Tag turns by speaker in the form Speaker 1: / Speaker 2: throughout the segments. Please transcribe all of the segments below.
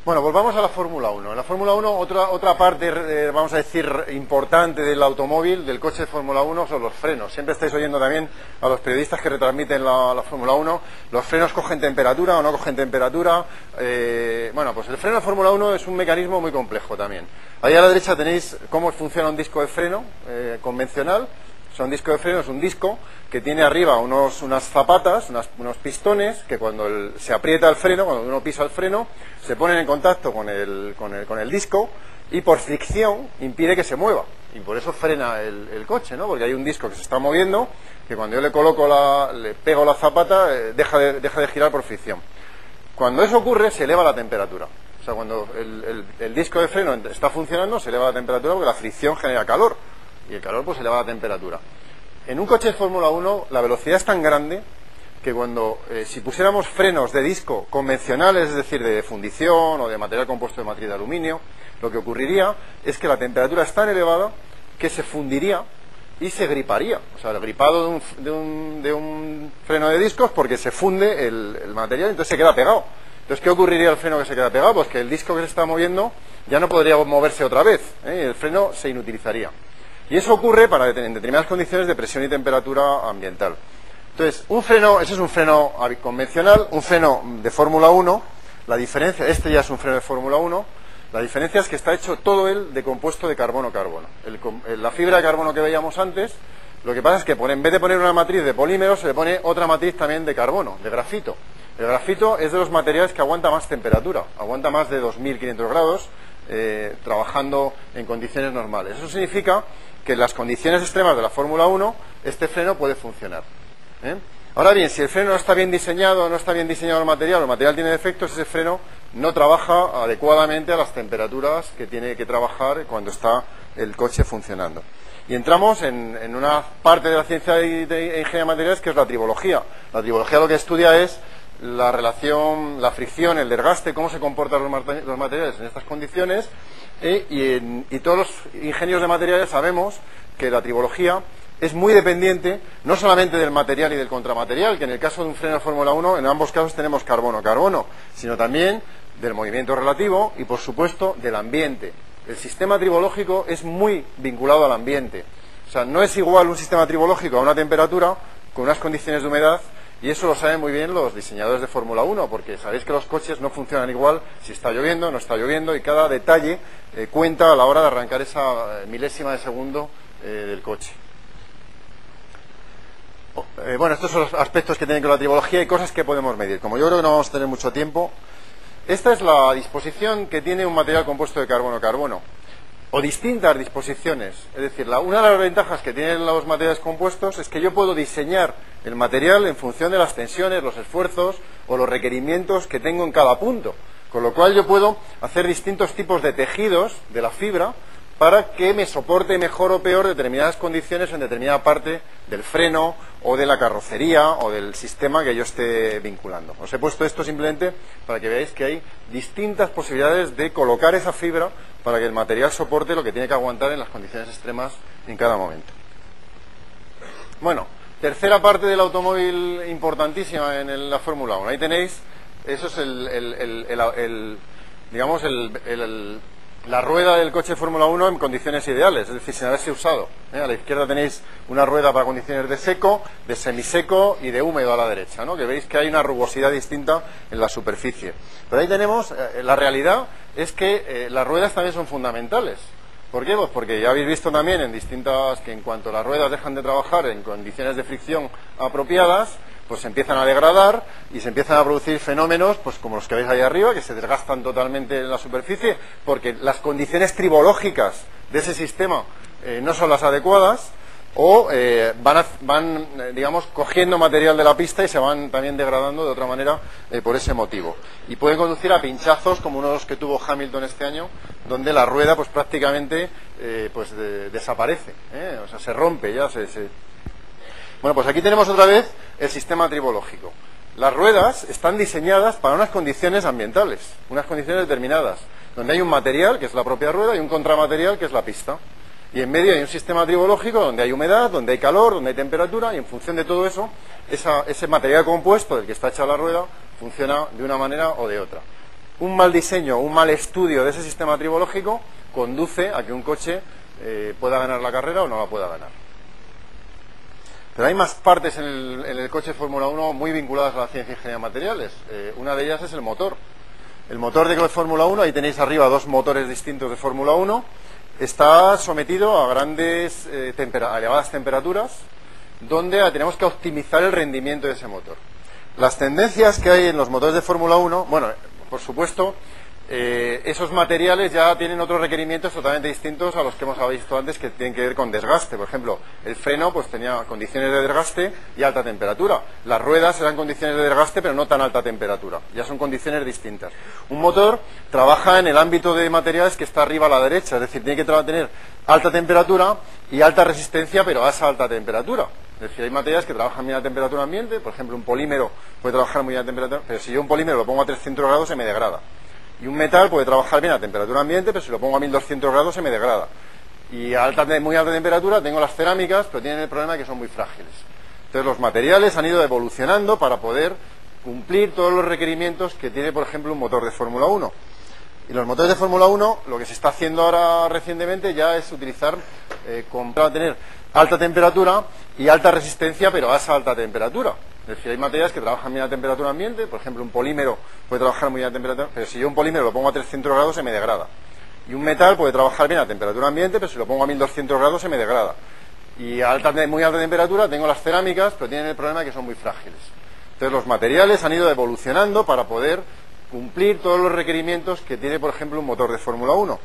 Speaker 1: Bueno, volvamos a la Fórmula 1. En la Fórmula 1, otra parte, vamos a decir, importante del automóvil, del coche de Fórmula 1, son los frenos. Siempre estáis oyendo también a los periodistas que retransmiten la Fórmula 1, los frenos cogen temperatura o no cogen temperatura. Bueno, pues el freno de Fórmula 1 es un mecanismo muy complejo también. Ahí a la derecha tenéis cómo funciona un disco de freno convencional. O sea, un disco de freno es un disco que tiene arriba unas zapatas, unos pistones, que cuando se aprieta el freno, cuando uno pisa el freno, se ponen en contacto con el disco y por fricción impide que se mueva. Y por eso frena el coche, ¿no? Porque hay un disco que se está moviendo, que cuando yo le pego la zapata, deja de girar por fricción. Cuando eso ocurre, se eleva la temperatura. O sea, cuando el disco de freno está funcionando, se eleva la temperatura porque la fricción genera calor. Y el calor pues eleva la temperatura. En un coche de Fórmula 1 la velocidad es tan grande que si pusiéramos frenos de disco convencionales, es decir, de fundición o de material compuesto de matriz de aluminio, lo que ocurriría es que la temperatura es tan elevada que se fundiría y se griparía. O sea, el gripado de un freno de discos porque se funde el material y entonces se queda pegado. Entonces, ¿qué ocurriría al freno que se queda pegado? Pues que el disco que se está moviendo ya no podría moverse otra vez, el freno se inutilizaría. Y eso ocurre en determinadas condiciones de presión y temperatura ambiental. Entonces, ese es un freno convencional, un freno de Fórmula 1. La diferencia, este ya es un freno de Fórmula 1. La diferencia es que está hecho todo él de compuesto de carbono-carbono. La fibra de carbono que veíamos antes, lo que pasa es que en vez de poner una matriz de polímero, se le pone otra matriz también de carbono, de grafito. El grafito es de los materiales que aguanta más temperatura, aguanta más de 2500 grados, trabajando en condiciones normales. Eso significa que en las condiciones extremas de la Fórmula 1 este freno puede funcionar. Ahora bien, si el freno no está bien diseñado, no está bien diseñado el material tiene defectos, ese freno no trabaja adecuadamente a las temperaturas que tiene que trabajar cuando está el coche funcionando. Y entramos en una parte de la ciencia de ingeniería de materiales que es la tribología. La tribología lo que estudia es la relación, la fricción, el desgaste, cómo se comportan los materiales en estas condiciones. Y todos los ingenieros de materiales sabemos que la tribología es muy dependiente no solamente del material y del contramaterial, que en el caso de un freno de Fórmula 1 en ambos casos tenemos carbono-carbono, sino también del movimiento relativo y por supuesto del ambiente. El sistema tribológico es muy vinculado al ambiente. O sea, no es igual un sistema tribológico a una temperatura con unas condiciones de humedad. Y eso lo saben muy bien los diseñadores de Fórmula 1, porque sabéis que los coches no funcionan igual si está lloviendo, no está lloviendo, y cada detalle cuenta a la hora de arrancar esa milésima de segundo del coche. Bueno, estos son los aspectos que tienen con la tribología y cosas que podemos medir. Como yo creo que no vamos a tener mucho tiempo, esta es la disposición que tiene un material compuesto de carbono-carbono. O distintas disposiciones. Es decir, una de las ventajas que tienen los materiales compuestos es que yo puedo diseñar el material en función de las tensiones, los esfuerzos o los requerimientos que tengo en cada punto. Con lo cual yo puedo hacer distintos tipos de tejidos de la fibra para que me soporte mejor o peor determinadas condiciones en determinada parte del freno o de la carrocería o del sistema que yo esté vinculando. Os he puesto esto simplemente para que veáis que hay distintas posibilidades de colocar esa fibra para que el material soporte lo que tiene que aguantar en las condiciones extremas en cada momento. Bueno, tercera parte del automóvil importantísima en la Fórmula 1. Ahí tenéis, eso es la rueda del coche de Fórmula 1 en condiciones ideales, es decir, sin haberse usado. A la izquierda tenéis una rueda para condiciones de seco, de semiseco y de húmedo a la derecha, ¿no? Que veis que hay una rugosidad distinta en la superficie. Pero ahí tenemos, la realidad es que las ruedas también son fundamentales. ¿Por qué? Pues porque ya habéis visto también que en cuanto las ruedas dejan de trabajar en condiciones de fricción apropiadas, pues se empiezan a degradar y se empiezan a producir fenómenos pues como los que veis ahí arriba, que se desgastan totalmente en la superficie porque las condiciones tribológicas de ese sistema no son las adecuadas o van digamos, cogiendo material de la pista y se van también degradando de otra manera por ese motivo. Y pueden conducir a pinchazos como uno de los que tuvo Hamilton este año, donde la rueda pues prácticamente desaparece, o sea, se rompe ya, Bueno, pues aquí tenemos otra vez el sistema tribológico. Las ruedas están diseñadas para unas condiciones ambientales, unas condiciones determinadas, donde hay un material, que es la propia rueda, y un contramaterial, que es la pista. Y en medio hay un sistema tribológico donde hay humedad, donde hay calor, donde hay temperatura, y en función de todo eso, ese material compuesto del que está hecha la rueda funciona de una manera o de otra. un mal diseño, un mal estudio de ese sistema tribológico conduce a que un coche pueda ganar la carrera o no la pueda ganar. Pero hay más partes en el coche de Fórmula 1 muy vinculadas a la ciencia y ingeniería de materiales. Una de ellas es el motor. El motor de Fórmula 1, ahí tenéis arriba dos motores distintos de Fórmula 1, está sometido a a elevadas temperaturas, donde tenemos que optimizar el rendimiento de ese motor. Las tendencias que hay en los motores de Fórmula 1, bueno, por supuesto, esos materiales ya tienen otros requerimientos totalmente distintos a los que hemos visto antes, que tienen que ver con desgaste. Por ejemplo, el freno pues tenía condiciones de desgaste y alta temperatura. Las ruedas eran condiciones de desgaste, pero no tan alta temperatura. Ya son condiciones distintas. Un motor trabaja en el ámbito de materiales que está arriba a la derecha, es decir, tiene que tener alta temperatura y alta resistencia, pero a esa alta temperatura. Es decir, hay materiales que trabajan bien a temperatura ambiente. Por ejemplo, un polímero puede trabajar muy bien a temperatura, pero si yo un polímero lo pongo a 300 grados se me degrada. Y un metal puede trabajar bien a temperatura ambiente, pero si lo pongo a 1200 grados se me degrada. Y a muy alta temperatura tengo las cerámicas, pero tienen el problema de que son muy frágiles. Entonces los materiales han ido evolucionando para poder cumplir todos los requerimientos que tiene, por ejemplo, un motor de Fórmula 1. Y los motores de Fórmula 1, lo que se está haciendo ahora recientemente ya es utilizar, para tener alta temperatura y alta resistencia, pero a esa alta temperatura. Es decir, hay materiales que trabajan bien a temperatura ambiente. Por ejemplo, un polímero puede trabajar muy bien a temperatura, pero si yo un polímero lo pongo a 300 grados se me degrada. Y un metal puede trabajar bien a temperatura ambiente, pero si lo pongo a 1200 grados se me degrada. Y a muy alta temperatura tengo las cerámicas, pero tienen el problema de que son muy frágiles. Entonces los materiales han ido evolucionando para poder cumplir todos los requerimientos que tiene, por ejemplo, un motor de Fórmula 1.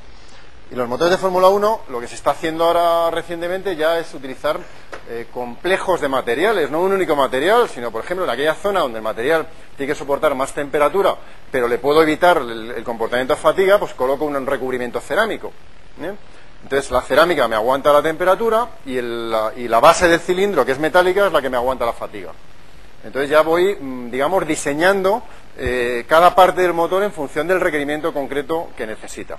Speaker 1: Y los motores de Fórmula 1, lo que se está haciendo ahora recientemente ya es utilizar complejos de materiales, no un único material, sino, por ejemplo, en aquella zona donde el material tiene que soportar más temperatura, pero le puedo evitar el comportamiento de fatiga, pues coloco un recubrimiento cerámico. Entonces la cerámica me aguanta la temperatura y la base del cilindro, que es metálica, es la que me aguanta la fatiga. Entonces ya voy, digamos, diseñando cada parte del motor en función del requerimiento concreto que necesita.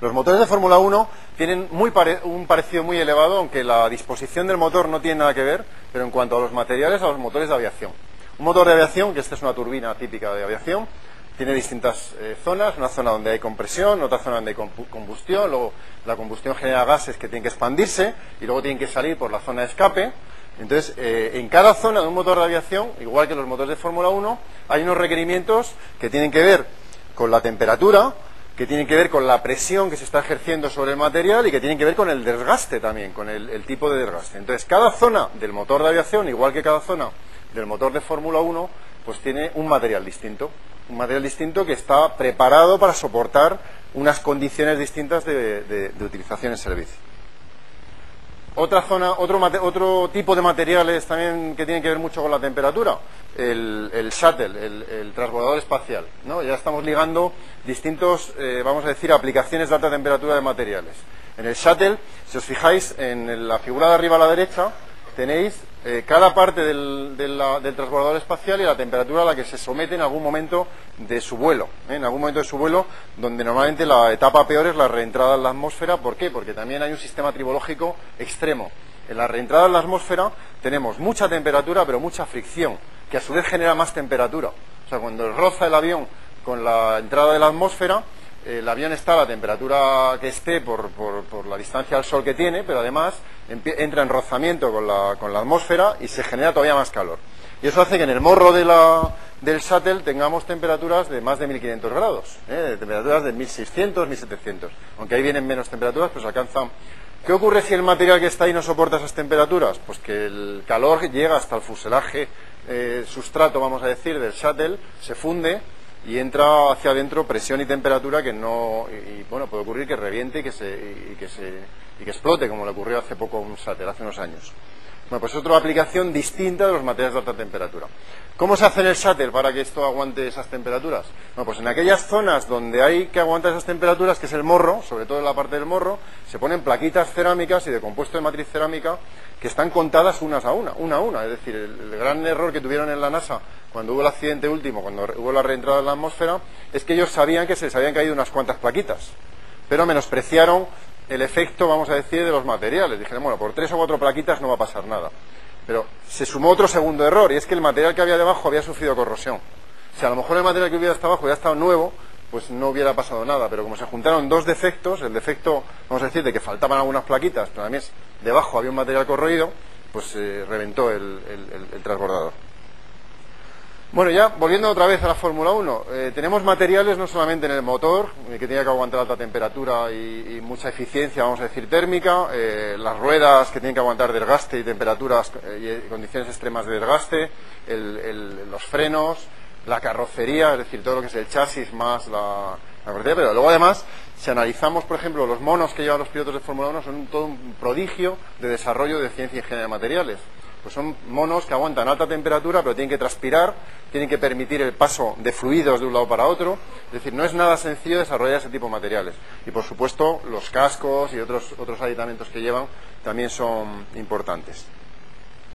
Speaker 1: Los motores de Fórmula 1 tienen un parecido muy elevado, aunque la disposición del motor no tiene nada que ver, pero en cuanto a los materiales, a los motores de aviación. Un motor de aviación, que esta es una turbina típica de aviación, tiene distintas zonas, una zona donde hay compresión, otra zona donde hay combustión, luego la combustión genera gases que tienen que expandirse y luego tienen que salir por la zona de escape. Entonces, en cada zona de un motor de aviación, igual que los motores de Fórmula 1, hay unos requerimientos que tienen que ver con la temperatura, que tienen que ver con la presión que se está ejerciendo sobre el material y que tienen que ver con el desgaste también, con el tipo de desgaste. Entonces, cada zona del motor de aviación, igual que cada zona del motor de Fórmula 1, pues tiene un material distinto que está preparado para soportar unas condiciones distintas de utilización en servicio. Otro tipo de materiales también que tienen que ver mucho con la temperatura, el shuttle, el transbordador espacial, ¿no? Ya estamos ligando distintos, vamos a decir, aplicaciones de alta temperatura de materiales. En el shuttle, si os fijáis en la figura de arriba a la derecha, tenéis cada parte del transbordador espacial y la temperatura a la que se somete en algún momento de su vuelo. En algún momento de su vuelo, donde normalmente la etapa peor es la reentrada en la atmósfera. ¿Por qué? Porque también hay un sistema tribológico extremo. En la reentrada en la atmósfera tenemos mucha temperatura, pero mucha fricción, que a su vez genera más temperatura. O sea, cuando roza el avión con la entrada de la atmósfera, el avión está a la temperatura que esté por la distancia al Sol que tiene, pero además entra en rozamiento con la atmósfera y se genera todavía más calor. Y eso hace que en el morro del shuttle tengamos temperaturas de más de 1500 grados, de temperaturas de 1600, 1700. Aunque ahí vienen menos temperaturas, pues alcanzan. ¿Qué ocurre si el material que está ahí no soporta esas temperaturas? Pues que el calor llega hasta el fuselaje, sustrato, vamos a decir, del shuttle, se funde y entra hacia adentro presión y temperatura que no, y bueno, puede ocurrir que reviente y que explote, como le ocurrió hace poco a un shuttle, hace unos años. Bueno, pues es otra aplicación distinta de los materiales de alta temperatura. ¿Cómo se hace en el shuttle para que esto aguante esas temperaturas? Bueno, pues en aquellas zonas donde hay que aguantar esas temperaturas, que es el morro, sobre todo en la parte del morro, se ponen plaquitas cerámicas y de compuesto de matriz cerámica que están contadas una a una. Es decir, el gran error que tuvieron en la NASA cuando hubo el accidente último, cuando hubo la reentrada en la atmósfera, es que ellos sabían que se les habían caído unas cuantas plaquitas, pero menospreciaron el efecto, vamos a decir, de los materiales. Dijeron, bueno, por 3 o 4 plaquitas no va a pasar nada. Pero se sumó otro segundo error, y es que el material que había debajo había sufrido corrosión. Si a lo mejor el material que hubiera estado abajo ya estaba nuevo, pues no hubiera pasado nada, pero como se juntaron dos defectos, el defecto, vamos a decir, de que faltaban algunas plaquitas, pero también debajo había un material corroído, pues reventó el transbordador. Bueno, ya volviendo otra vez a la Fórmula 1, tenemos materiales no solamente en el motor, que tenía que aguantar alta temperatura y mucha eficiencia, vamos a decir, térmica, las ruedas que tienen que aguantar desgaste y temperaturas y condiciones extremas de desgaste, los frenos, la carrocería, es decir, todo lo que es el chasis más la carrocería, pero luego además, si analizamos, por ejemplo, los monos que llevan los pilotos de Fórmula 1, son todo un prodigio de desarrollo de ciencia y ingeniería de materiales. Pues son monos que aguantan alta temperatura, pero tienen que transpirar, tienen que permitir el paso de fluidos de un lado para otro. Es decir, no es nada sencillo desarrollar ese tipo de materiales. Y por supuesto, los cascos y otros aditamentos que llevan también son importantes.